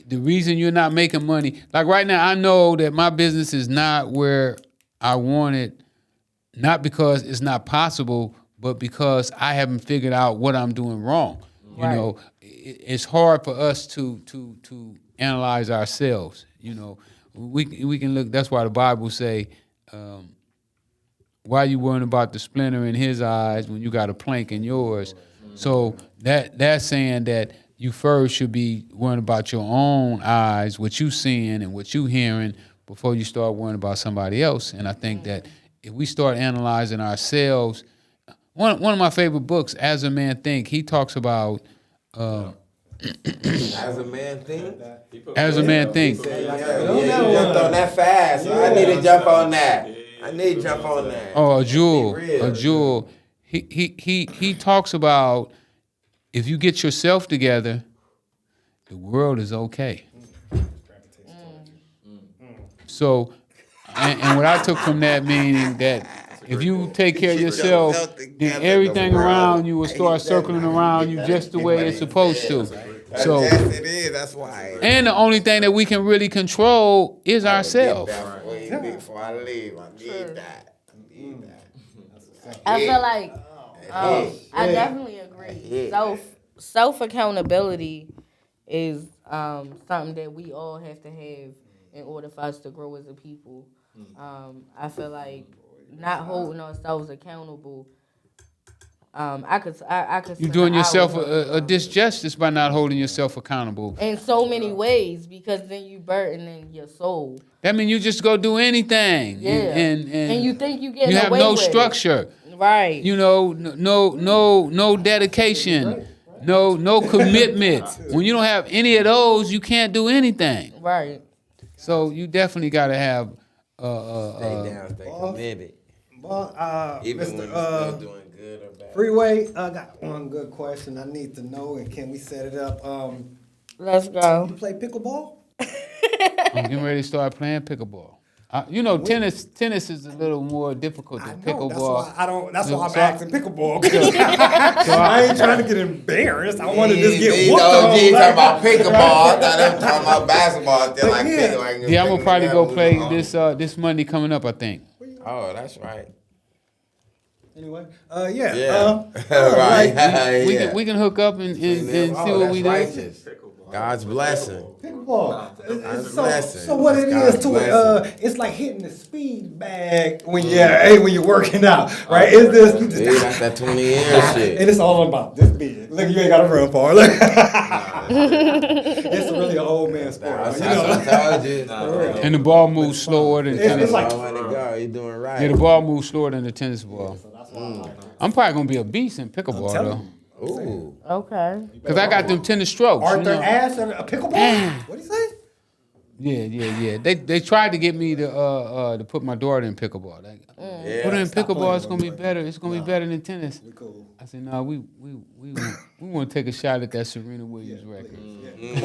The reason you're not making money, like right now, I know that my business is not where I want it, not because it's not possible, but because I haven't figured out what I'm doing wrong. You
Right.
know, it's hard for us to analyze ourselves. You know, we can look. That's why the Bible say, "Why you worrying about the splinter in his eyes when you got a plank in yours?" So that's saying that you first should be worrying about your own eyes, what you seeing and what you hearing, before you start worrying about somebody else. And I think that if we start analyzing ourselves, one of my favorite books, As a Man Think, he talks about
As a man think.
As a Man Think.
Yeah, you jumped on that fast. I need to jump on that. I need to jump on that.
Oh, a jewel.
Be real.
A jewel. He talks about if you get yourself together, the world is okay. So, and what I took from that meaning that if you take care of yourself, then everything around you will start circling around you just the way it's supposed to. So,
Yes, it is. That's why.
and the only thing that we can really control is ourselves.
Before I leave, I need that. I need that.
I feel like I
Yeah.
definitely agree.
Yeah.
Self accountability is something that we all have to have in order for us to grow as a people. I feel like not holding ourselves accountable I could
You're
spend
doing yourself
hours on
a disjustice by not holding yourself accountable.
in so many ways, because then you burdening your soul.
That means you just go do anything.
Yeah, and you think you getting
you have
away
no
with it.
structure.
Right.
You know, no dedication, no commitment. When you don't have any of those, you can't do anything.
Right.
So you definitely got to have.
Stay down, stay committed.
Well,
Even
Mr.
when you're still doing good or bad.
Freeway, I got one good question I need to know, and can we set it up?
Let's go.
You play pickleball?
I'm getting ready to start playing pickleball. Tennis is a little more difficult than pickleball.
That's why I'm
So-
asking pickleball. I ain't trying to get embarrassed. I want to just get
These
whooped on.
OGs talking about pickleball. I thought they were talking about basketball. They're like,
Yeah.
pickleball.
Yeah, I'm gonna probably go play this Monday coming up, I think.
Oh, that's right.
Anyway,
Yeah.
right.
We can hook up and see what we do.
Righteous. God's blessing.
Pickleball.
God's
So
blessing.
what it
God's
is to
blessing.
it's like hitting the speed bag when you're working out, right? It's this you just
Dude, that's that 20-year shit.
and it's all about this big. Look, you ain't got to run far. Look. It's really an old man sport.
That's
You
what
know?
I told you.
And the ball moves slower than
It's
tennis.
like-
Oh, way to go. You're doing right.
Yeah, the ball moves slower than the tennis ball. I'm probably gonna be a beast in pickleball
telling
though,
Ooh.
Okay.
cause I got them tennis strokes. You
Arthur
know?
Ashe a pickleball?
Man.
What'd he say?
Yeah. They tried to get me to put my daughter in pickleball. Like,
Yeah.
put her in
Stop
pickleball.
playing
It's gonna be
with
better. It's gonna be better than tennis.
We cool.
I said, no, we want to take a shot at that Serena Williams record.
We're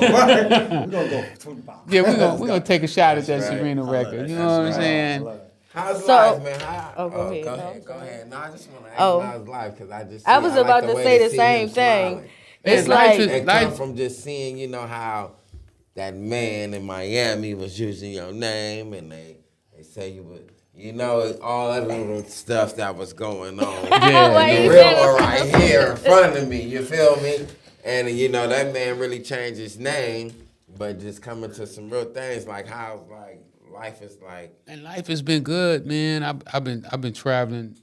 gonna go for 25.
Yeah, we're gonna take a shot at that
right.
Serena record. You know what I'm saying?
How's
So-
life, man?
go ahead.
Go
No,
ahead.
I'm
Go
sorry.
ahead. No, I just want to ask
Oh.
how's life because I just.
I was
like
about
the
to
way
say
to
the
see
same
him
thing.
smiling.
It's
life
like
is-
It
life-
come from just seeing, how that man in Miami was using your name, and they say you would, all that little stuff that was going on.
Yeah,
Why
The
you
real
saying
one right here in front of me. You feel me? And that man really changed his name, but just coming to some real things like how life is like.
And life has been good, man. I've been traveling.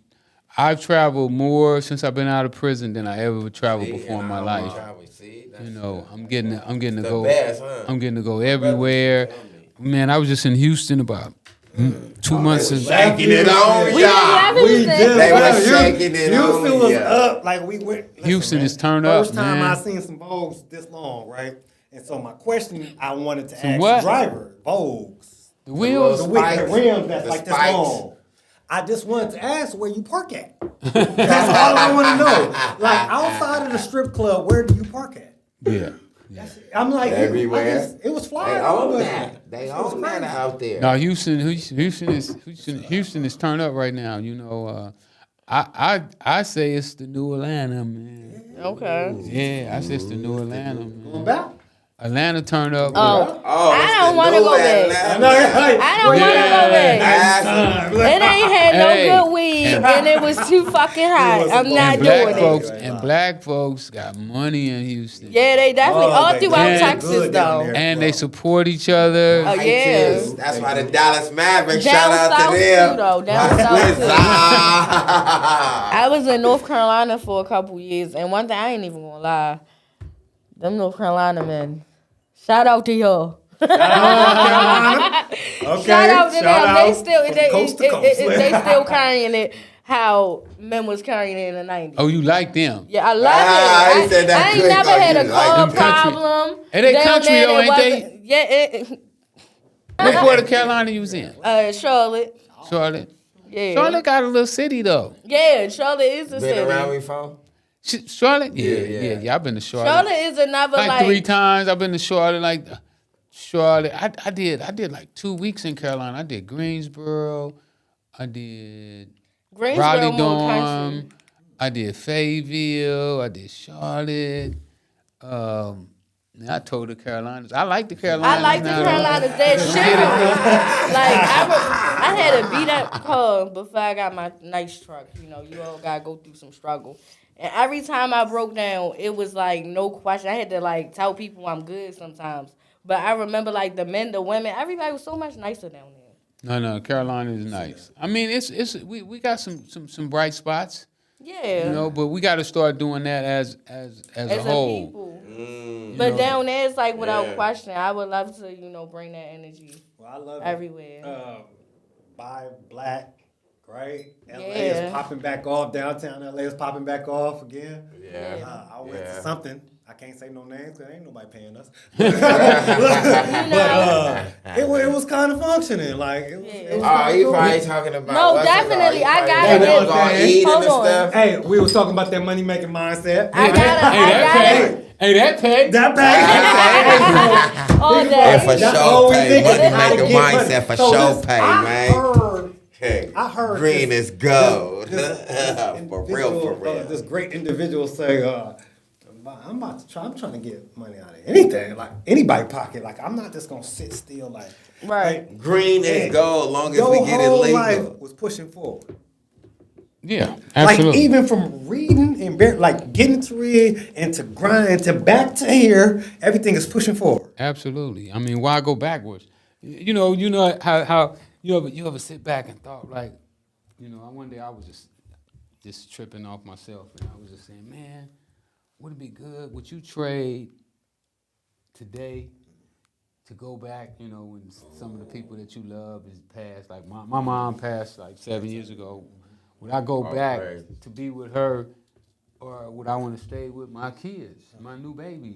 I've traveled more since I've been out of prison than I ever traveled
See,
before in
and
my
I
life.
don't travel, see? That's-
I'm getting to
the
go.
best, huh?
I'm getting to go everywhere. Man, I was just in Houston about 2 months ago.
Shaking it on
We didn't have
y'all.
anything.
They were
left.
shaking it
Houston
on
was
ya.
up like we went. Listen,
Houston
man,
is turned up,
First time
man.
I seen some Vogues this long, right? And so my question I wanted to
Some
ask
what?
the driver, Vogues,
The wheels.
the
Spikes.
rims that's
The
like this
spikes.
long. I just wanted to ask where you park at. That's all I want to know. Like outside of the strip club, where do you park at?
Yeah.
I'm like
Everywhere.
it was
They
flying.
own that. They
It was
own that
crazy.
out there.
No, Houston is turned up right now. I say it's the new Atlanta, man.
Okay.
Yeah, I say it's the new Atlanta,
Going
man.
back?
Atlanta turned up.
Oh,
Oh,
I
it's
don't
the
wanna
new
go back.
Atlanta.
I don't want to go back.
That's-
It ain't had no
Hey.
good weed, and it was too fucking hot.
was
I'm
a
not
And
doing
black
it.
folks and black folks got money in Houston.
Yeah, they definitely
Oh,
all
they
throughout
good
Texas
down
though.
there.
And they support each other.
Oh, yeah.
That's why the Dallas Mavericks,
Down
shout out
south
to them.
too, though. Down south too.
Wizards.
I was in North Carolina for a couple years, and one thing I ain't even gonna lie, them North Carolina men. Shout out to y'all.
Okay.
Shout out to them. They still
from coast to coast.
they still carrying it how men was carrying it in the 90s.
Oh, you like them?
Yeah, I love
he
it.
said that
I ain't
quick,
never
like
had
you
a
like
car
them country.
problem.
Hey, they
Down
country
there,
though,
it
ain't they?
wasn't- Yeah,
What part of Carolina you was in?
Charlotte.
Charlotte.
Yeah.
Charlotte got a little city though.
Yeah, Charlotte is the
Been around
city.
before?
Charlotte?
Yeah.
Yeah. I've been to Charlotte.
Charlotte is another
like 3 times. I've been to Charlotte. Like Charlotte. I did like 2 weeks in Carolina. I did Greensboro. I did
Greensboro
Raleigh
more
Dorm.
country.
I did Fayetteville. I did Charlotte. I told the Carolinas. I like the Carolinas.
I like the
now, though.
Carolinas. That shit. Like I had a beat up car before I got my nice truck. You all gotta go through some struggle. And every time I broke down, it was like no question. I had to like tell people I'm good sometimes. But I remember like the men, the women, everybody was so much nicer down there.
No, Carolina is nice. I mean, it's we got some bright spots.
Yeah.
You know, but we got to start doing that as a whole.
People.
Mm.
But
know.
down there, it's like without
Yeah.
question. I would love to, bring that energy
Well, I love
everywhere.
Buy black, right? LA
Yeah.
is popping back off. Downtown LA is popping back off again.
Yeah.
I went
Yeah.
to something. I can't say no names because ain't nobody paying us. It was kind of functioning. Like, it was
Oh, you
cool.
probably talking about.
No,
what's it called?
definitely,
You
I
probably
gotta
talking
get-
about eating
Hold
and
on.
stuff.
Hey, we was talking about that money making mindset.
I gotta.
Hey, that pay.
That pay.
All
Yeah,
day.
for
That's
sure
all we
pay.
think
Money
is how to
making
get money.
mindset for
So
sure
this-
pay,
I
man.
heard-
Hey,
I heard
green
this-
is gold.
this
For real, for real.
this great individual say, I'm trying to get money out of anything, like anybody pocket. Like, I'm not just gonna sit still. Like,
Right.
Green is
man,
gold, long as
your
we get it
whole
legal.
life was pushing forward.
Yeah, absolutely.
Like, even from reading and like getting to read and to grind to back to here, everything is pushing forward.
Absolutely. I mean, why go backwards? You know how you ever sit back and thought like, one day I was just tripping off myself and I was just saying, man, would it be good? Would you trade today to go back? When some of the people that you love is passed, like my mom passed like 7 years ago. Would I go back
crazy.
to be with her, or would I want to stay with my kids, my new babies?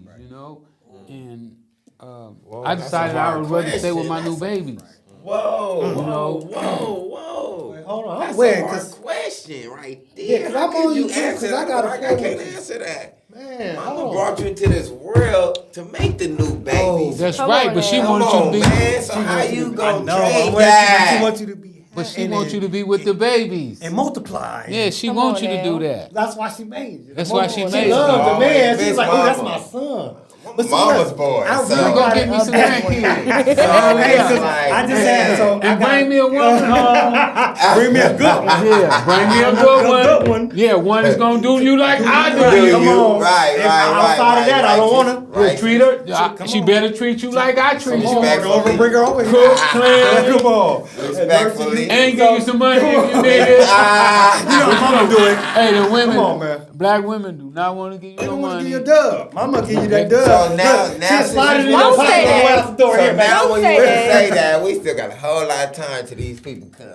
And I
that's
decided
a
I
hard
would rather stay with
question.
my new babies.
Whoa, whoa.
Wait, hold on,
That's
wait,
a hard
'cause-
question right there.
Yeah, 'cause
How
I'm
can
on
you
you too,
answer
'cause I
that?
got a
I
feeling-
can't answer that.
Man,
Mama
hold on.
brought you into this world to make the new babies.
That's
Come
right,
on
but she
now.
Come
wanted you to
on,
be.
man. So how you
I
gonna
know.
trade
She
that?
wants you to be.
But she
and
wants you
then-
to be with the babies.
and multiply.
Yeah, she
Come
wants
on
you to do
now.
that.
That's why she made you.
That's why she
She
made you.
loved the
Oh,
man. She's
Miss
like, oh, that's
Mama.
my son.
Mama's boy,
I
son.
really
Go
gotta
get me some
update-
grandkids.
So,
Hey,
it's
so
like,
I just
man.
had so I
And
got
bring me a woman home.
bring me a good one.
Yeah, bring me a good one. Yeah, one is gonna do you like I
Do
do.
you? Come on.
Right,
If
right,
outside of that, I don't wanna.
Right.
Treat her.
Come
She
on.
better treat you like I treat
Come on,
you.
over, bring her over.
Cook, clean,
Come on.
Respectfully.
and give you some money if you need it.
You know how mama do it.
Hey, the women,
Come on, man.
black women do not want to give
They
you no
don't want to
money.
give you a dub. Mama give you that dub.
So now
She slide it in
since
your
Don't
pocket
say
on the way
that.
out the door.
So
Here, man.
now
Don't
when
say
you
that.
say that, we still got a whole lot of time till these people come.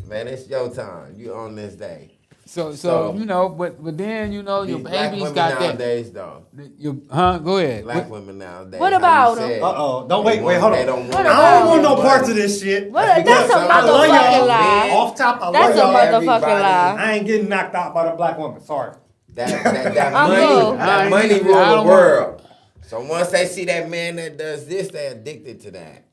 Man, it's your time. You on this day.
So
So-
but then your
These black
baby's
women
got that.
nowadays, though.
Go ahead.
Black women nowadays.
What
how you
about
said,
Uh-oh. Don't
they
wait,
want-
hold
they
on.
don't
What
want-
about-
I don't want no
money.
parts of this shit.
What? That's a
I
love y'all.
motherfucking lie.
Off top, I
That's
love
a
y'all.
motherfucking
everybody.
lie.
I ain't getting knocked out by the black woman. Sorry.
That
I'm
money,
cool.
that money
I
rule the
don't
world. So once they see that man that does this, they addicted to that.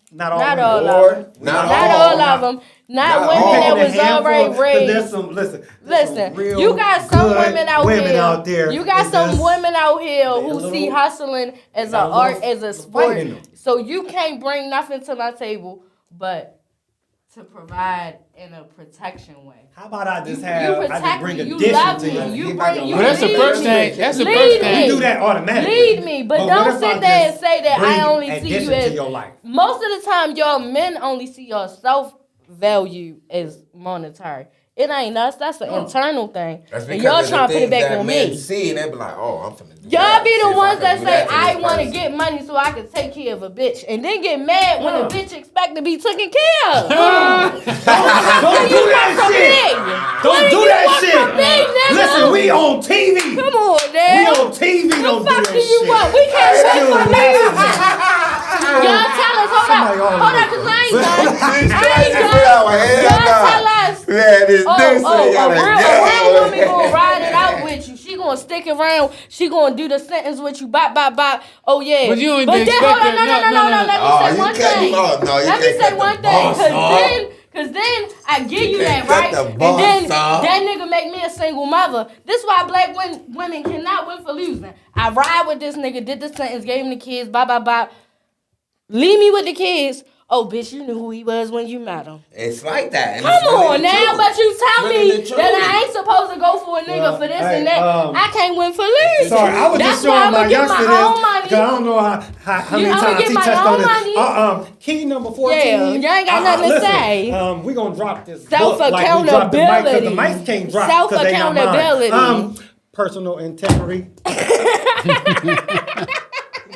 Not all
Not
women.
all
Or-
of them.
not
Not
all.
all of them. Not
Not
women
all.
that
Picking a
was
handful,
already
'cause
raised.
there's some, there's some
Listen,
real
you got some
good
women out
women
here.
out there.
You got
that
some
just-
women out here
they a
who
little-
see hustling as an
got a
art,
little
as a
fight
sport.
in them.
So you can't bring nothing to my table but to provide in a protection way.
How about I just
You
have, I
protect
just bring
me. You
addition
love
to
me.
you.
You
If
bring.
I
You
can-
Well, that's the
lead
first
me.
thing. That's the
Lead
first
me.
thing.
You do that automatically.
Lead me, but
what
don't
if I
sit there and
just
say that
bring
I only see
addition
you
to
as.
your life?
Most of the time, y'all men only see your self value as monetary. It ain't us. That's an internal thing.
That's
And
because
y'all
of the
trying to put it
things
back
that
on
men
me.
see, and they be like, "Oh, I'm finna do
Y'all
that.
be
See
the
if
ones
can
that
do
say,
to
I
this
want to
person."
get money so I can take care of a bitch. And then get mad when a bitch expect to be taken care of.
Don't do that
From
shit.
me.
Don't
What
do
you
that
want
shit.
from me, nigga?
Listen, we on TV.
Come on,
We
man.
on TV. Don't
What
do
the fuck
that
do you
shit.
want? We can't wait for me. Y'all tell us,
Somebody
hold
on
on, cause I ain't done. I ain't
Hell
done.
no.
Y'all tell us.
Yeah, this dude said y'all
A real woman gonna ride it out with you. She gonna stick around. She gonna do the sentence with you. Bop, bop, bop. Oh yeah.
But you ain't
then
been
hold on,
expecting-
no. Let me
Oh,
say
you
one
can't-
thing.
oh, no, you
Let me
can't
say
cut
one
the
thing.
boss off.
Cause then I give you
can't
that,
cut
right?
the
And
boss
then
off.
that nigga make me a single mother. This why black women cannot win for losing. I ride with this nigga, did the sentence, gave him the kids, bop, bop, bop. Leave me with the kids. oh, bitch, you knew who he was when you met him.
It's like that. And
Come
it's really
on
the
now,
truth.
but you tell
Really
me
the truth.
that I ain't supposed to go for a nigga for this and that. I can't win for losing.
Sorry, I was
That's
just
why
showing
I'ma
my
get
youngster
my own
this.
money.
Cause I don't know how many
I'ma
times
get
he
my
touched on
own
this.
money.
Key number 14.
Yeah, you ain't got nothing to
listen,
say.
We gonna drop this
Self-accountability.
Like we dropped the mic, 'cause the mics can't drop 'cause they not mine.
Self-accountability.
Personal integrity.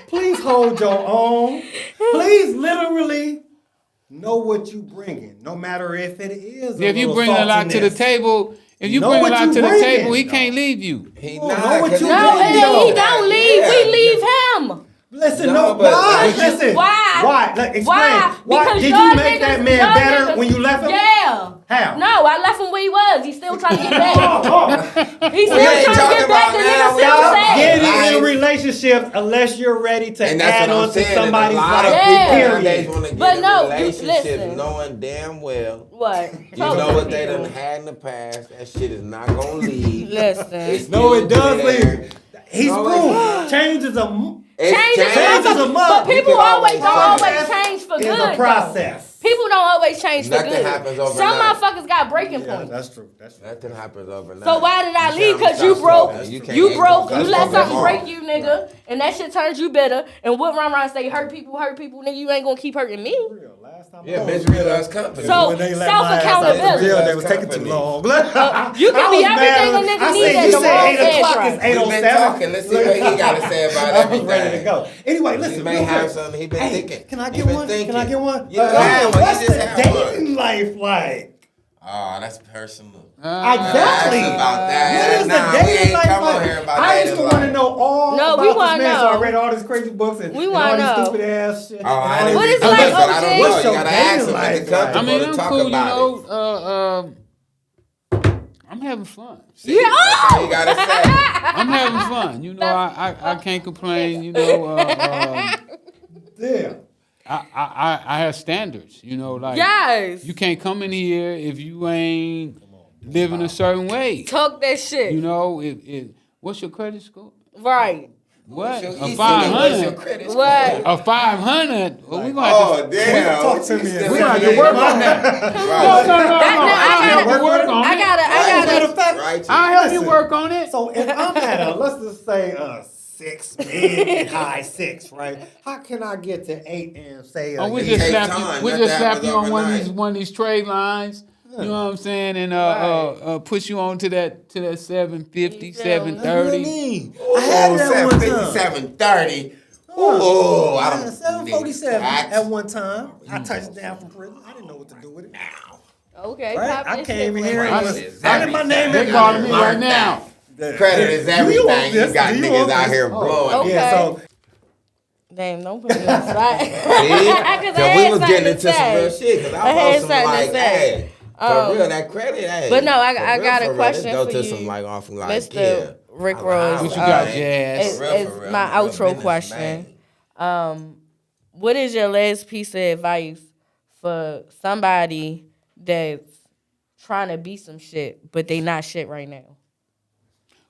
Please hold your own. Please literally know what you bringing, no matter if it is.
If you bring a lot to the table, if you
Know
bring a
what
lot
you
to the
bringing.
table, he can't leave you.
He
Oh,
not,
know what
'cause
you
he
No,
bringing,
really
he
though.
don't leave.
Yeah.
We leave him.
Listen,
No,
no,
but
why?
like you-
Listen,
Why?
Why? Like, explain.
Why?
Why?
Because
Did
y'all
you make that
niggas-
man
y'all
better
niggas-
when you left him?
Yeah.
How?
No, I left him where he was. He's still trying to get back. He's still
We ain't
trying to
talking
get back. The
about
nigga
now.
still
Stop
sad.
getting
Life.
in relationships unless you're ready to
And that's
add
what I'm
on to
saying.
somebody's
a lot of
life.
Yeah.
people
Period.
nowadays want to
But
get in
no,
relationships
listen.
knowing damn well
What?
you know what they done had in the past. That shit is not gonna leave.
Listen.
No, it does
there.
leave. He's
No,
proof. Change is a
Change is
Change is a
but
must.
people
You can
always don't
always
always
change.
change for
It's
good.
a
though.
process.
People don't always change for
Nothing
good.
happens
Some
overnight.
motherfuckers got breaking
Yeah,
points.
that's true. That's true.
Nothing happens overnight.
So why did I
You
leave?
tell
Cause
them
you
stop
broke.
talking.
You
can't
broke.
go
You let
fucking
something
wrong.
break you, nigga, and that shit turns you bitter. And what Ron say? Hurt people, nigga. You ain't gonna keep hurting me.
Real. Last time
Yeah,
I was
misery loves company.
So,
when they let my ass out the
self-accountability.
jail, they was taking too long.
You can be everything a nigga
I
need
said,
at
you
the
said
wrong
8 o'clock
address.
is
We've been
8:07.
talking. Let's see what he got to say about
I was
everything.
ready to go. Anyway, listen.
He may
real
have
quick.
something. He been
Hey,
thinking.
Can I
He
get
been
one?
thinking.
Can I get one?
You done had one. You
What's
just
the
had one.
dating life like?
Oh, that's personal.
Exactly.
That's about that.
What is
Nah,
the
we
dating
ain't
life
come
like?
on here about
I used to
dating
want to
life.
know all
No, we
about
wanna
this man, so
know.
I read all these crazy books and,
We
and
wanna
all these
know.
stupid ass shit.
Oh, I
and all
What
these-
is like,
but I don't
OG?
know.
What's
You
your
gotta ask
dating
him
life
at the
like?
company
I mean,
to
I'm
talk
cool, you
about it.
know. I'm having fun.
See, that's all you gotta say.
I'm having fun. You know, I can't complain. You know,
Yeah.
I have standards. You know, like
Yes.
you can't come in here if you ain't living a certain way.
Talk that shit.
You know, what's your credit score?
Right.
What?
He
A
said, "What's your
500?
credit score?"
What?
A 500? Well, we gonna
Oh,
have to.
damn.
Talk to me.
We gonna have to work on that.
Right.
I'll help you work on
I
it.
gotta.
Matter of fact,
Right.
I'll help you
Listen.
work on it.
So if I'm at a, let's just say a 6, mid, high 6, right? How can I get to 8 and say
Oh, we
It
just
takes
slap
time.
you. We
Nothing
just slap
happens
you on
overnight.
one of these trade lines. You know what I'm saying? And push you on to that 750,
You feel me?
730.
I had that one time.
7:30. Oh, I don't
747
tax.
at one time. I touched down from prison. I didn't know what to do with it.
Okay.
Right?
pop
I
this
came
shit
in here
quick.
and
Credit
was
is
I did my name
everything.
They calling me right now.
Credit is
Do you want
everything. You
this?
got
Do you
niggas
want
out
this?
here
Oh,
blowing.
okay.
Yeah, so
Damn, don't put me on the spot.
See?
I
Because
had
we was
something
getting
to
into some
say.
real shit. Because
I
I
had
was some
something to
like,
say.
hey, for real, that credit, hey.
But no, I
for
got a
real,
question
let's go
for
to
you,
some like off like,
Mr.
yeah.
Rick Ross.
What you got,
man.
Jass?
For real,
It's
for real.
my
I'm a real
outro
business
question.
man.
What is your last piece of advice for somebody that's trying to be some shit, but they not shit right now?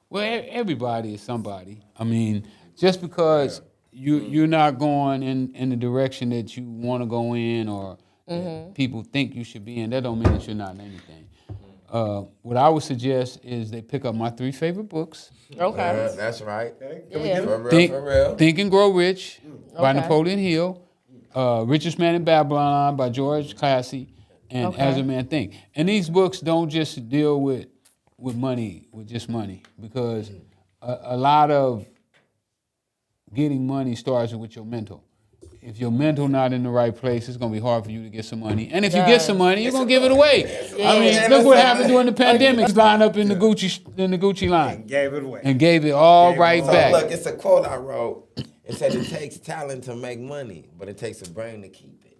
Well, everybody is somebody. I mean, just because you're not going in the direction that you want to go in or that people think you should be in, that don't mean that you're not in anything. What I would suggest is they pick up my 3 favorite books.
Okay.
That's right.
Yeah.
For real, for real.
Think and Grow Rich by
Okay.
Napoleon Hill, Richest Man in Babylon by George Classy, and
Okay.
As a Man Think. And these books don't just deal with money, with just money, because a lot of getting money starts with your mental. If your mental not in the right place, it's gonna be hard for you to get some money. And if you get some money, you're gonna give it away. I mean, look what happened during the pandemic. Just lined up in the Gucci line
gave it away.
and gave it all right
So
back.
look, it's a quote I wrote. It said it takes talent to make money, but it takes a brain to keep it.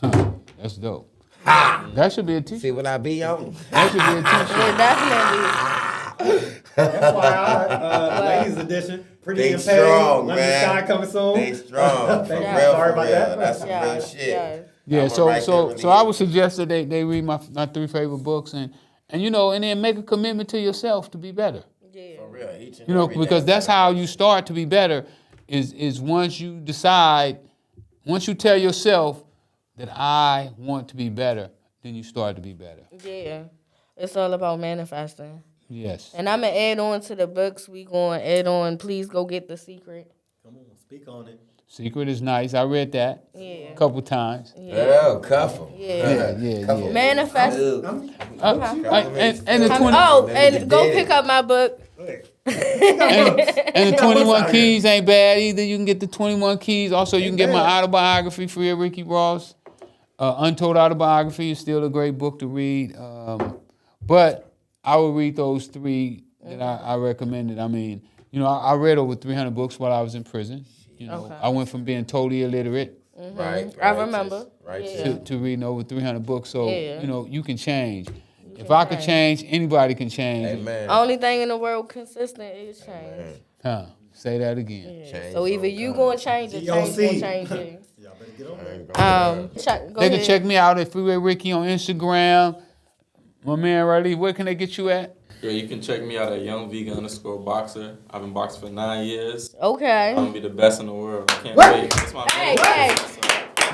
Huh, that's dope. That should be a t-shirt.
See what I be on?
That should be a t-shirt.
Yeah, definitely.
FYI, ladies edition, pretty
They
and paid.
strong,
London
man.
Sky coming soon.
They strong. For
Thank you.
real,
Sorry
for
about
real.
that.
That's some real
Yes,
shit.
yes.
Yeah,
I'ma write that
so
really
I
good.
would suggest that they read my 3 favorite books and you know, and then make a commitment to yourself to be better.
Yeah.
For real, each and
You know,
every
because
day.
that's how you start to be better is once you decide, once you tell yourself that I want to be better, then you start to be better.
Yeah. It's all about manifesting.
Yes.
And I'm going to add on to the books. We going to add on, Please Go Get the Secret.
Come on, speak on it.
Secret is nice. I read that
Yeah.
a couple times.
Oh, cuffle.
Yeah.
Manifest.
And the 20,
And go pick up my book.
and the 21 Keys ain't bad either. You can get the 21 Keys. Also, you can get my autobiography, Freeway Rick Ross. Untold Autobiography is still a great book to read. But I would read those 3 that I recommended. I mean, you know, I read over 300 books while I was in prison. You know, I went from being totally illiterate
Right.
I remember.
to reading over 300 books. So,
Yeah.
you know, you can change. If I could change, anybody can change.
Amen.
Only thing in the world consistent is change.
Huh. Say that again.
Yeah.
Change
So either you going to change or change going to change you.
Y'all better get on there.
Go
They
ahead.
can check me out at Freeway Ricky on Instagram. My man Riley, where can they get you at?
Yeah, you can check me out at YoungVegan_boxer. I've been boxing for 9 years.
Okay.
I'm gonna be the best in the world. I can't wait. That's my
Hey,
goal.
hey.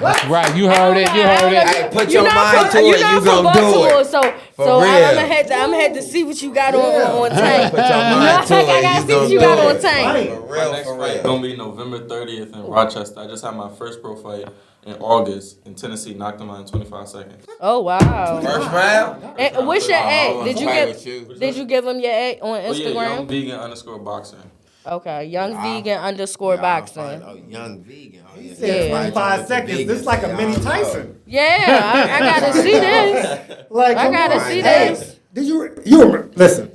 That's right. You heard it. You heard it.
Hey, put your mind to it.
You're
You
not from
gonna do
Baltimore,
it.
so
For real.
I'm gonna have to see what you got on tank.
Put your mind to
I
it.
gotta
You
see what
gonna
you got
do
on
it.
tank.
For
My
real,
next
for
fight
real.
gonna be November 30th in Rochester. I just had my first pro fight in August in Tennessee. Knocked him out in 25 seconds.
Oh wow.
First round?
And what's your ad? Did you
Fight
get?
with you.
Did you give him your ad on
Oh yeah,
Instagram?
YoungVegan_boxer.
Okay, YoungVegan_boxing.
Oh, young vegan. Oh, yeah.
Said
Yeah.
25 seconds. This is like a mini Tyson.
Yeah, I gotta see this.
Like,
I
come
gotta
on.
see
Hey,
this.
Did you remember? Listen,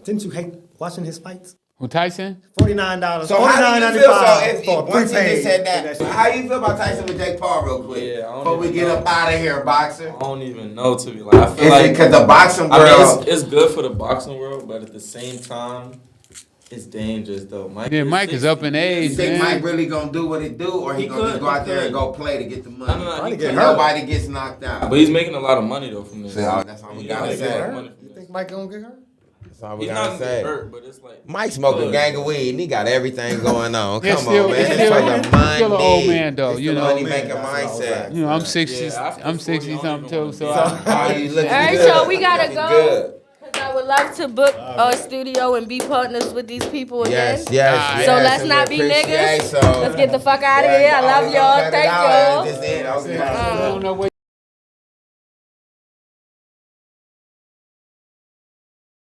didn't you hate watching his fights?
Who, Tyson?
$49.
So how do you feel? So if
for a
once you
prepaid.
just said that, so how you feel about Tyson with Jake Paul real quick?
Yeah, I don't
Before we
even
get
know.
up out of here, boxer.
I don't even know, to be like. I feel
Is
like
it because the boxing
I
world?
mean, it's good for the boxing world, but at the same time, it's dangerous though.
Yeah, Mike is up in
you
age,
think
man.
Mike really gonna do what it do, or he
He
gonna just
could,
go out
he
there
could.
and go play to get the money?
No,
Probably
he
get
could.
hurt.
Nobody gets knocked out.
But he's making a lot of money though from this.
So, that's all we gotta
He's making a lot of
say.
money from
You
this.
think Mike gonna get hurt?
That's all we
He's
gotta
not gonna
say.
get hurt, but it's like
Mike smoking a
Good.
gang of weed and he got everything going on.
Yeah,
Come
still-
on, man.
it's
It's
still-
like a
it's still an
money.
old man, though,
It's
you
the
know.
money making
That's what I was
mindset.
at.
You know, I'm 60.
Yeah, after
I'm
40,
60
I don't
something
even
too. So
wanna
Oh, you looking
All right,
good.
so we gotta
Looking
go.
good.
Cause I would love to book a studio and be partners with these people again.
Yes, yes.
So
yes,
let's
and
not
we
be
appreciate
niggas.
so.
Let's get the fuck out of
Yeah,
here. I love
we gonna
y'all.
cut it
Thank
out.
y'all.
This is it. Okay.